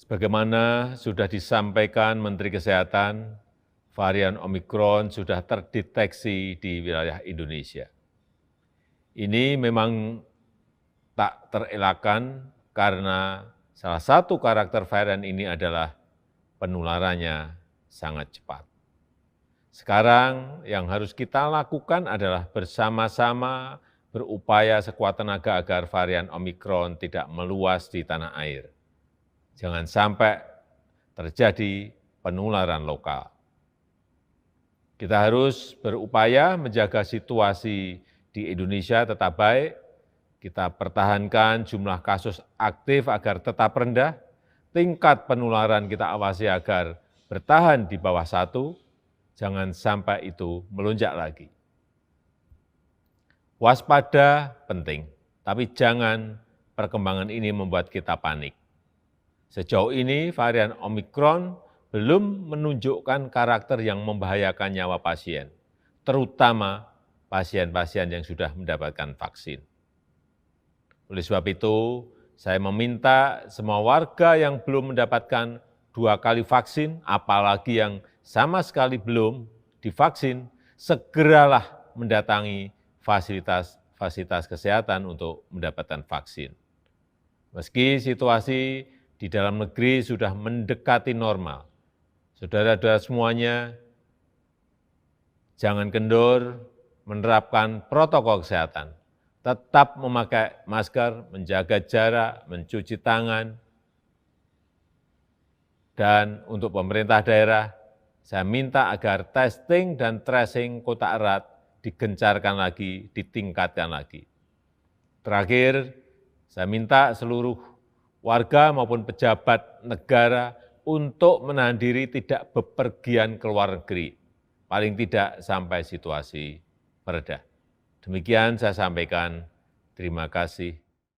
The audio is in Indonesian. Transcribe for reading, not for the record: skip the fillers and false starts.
Sebagaimana sudah disampaikan Menteri Kesehatan, varian Omikron sudah terdeteksi di wilayah Indonesia. Ini memang tak terelakkan karena salah satu karakter varian ini adalah penularannya sangat cepat. Sekarang yang harus kita lakukan adalah bersama-sama berupaya sekuat tenaga agar varian Omikron tidak meluas di tanah air. Jangan sampai terjadi penularan lokal. Kita harus berupaya menjaga situasi di Indonesia tetap baik, kita pertahankan jumlah kasus aktif agar tetap rendah, tingkat penularan kita awasi agar bertahan di bawah 1, jangan sampai itu melonjak lagi. Waspada penting, tapi jangan perkembangan ini membuat kita panik. Sejauh ini varian Omikron belum menunjukkan karakter yang membahayakan nyawa pasien, terutama pasien-pasien yang sudah mendapatkan vaksin. Oleh sebab itu, saya meminta semua warga yang belum mendapatkan 2 kali vaksin, apalagi yang sama sekali belum divaksin, segeralah mendatangi fasilitas kesehatan untuk mendapatkan vaksin. Meski situasi di dalam negeri sudah mendekati normal, saudara-saudara semuanya, jangan kendor menerapkan protokol kesehatan. Tetap memakai masker, menjaga jarak, mencuci tangan. Dan untuk pemerintah daerah, saya minta agar testing dan tracing kontak erat digencarkan lagi, ditingkatkan lagi. Terakhir, saya minta seluruh warga maupun pejabat negara untuk menahan diri tidak bepergian ke luar negeri, paling tidak sampai situasi mereda. Demikian saya sampaikan. Terima kasih.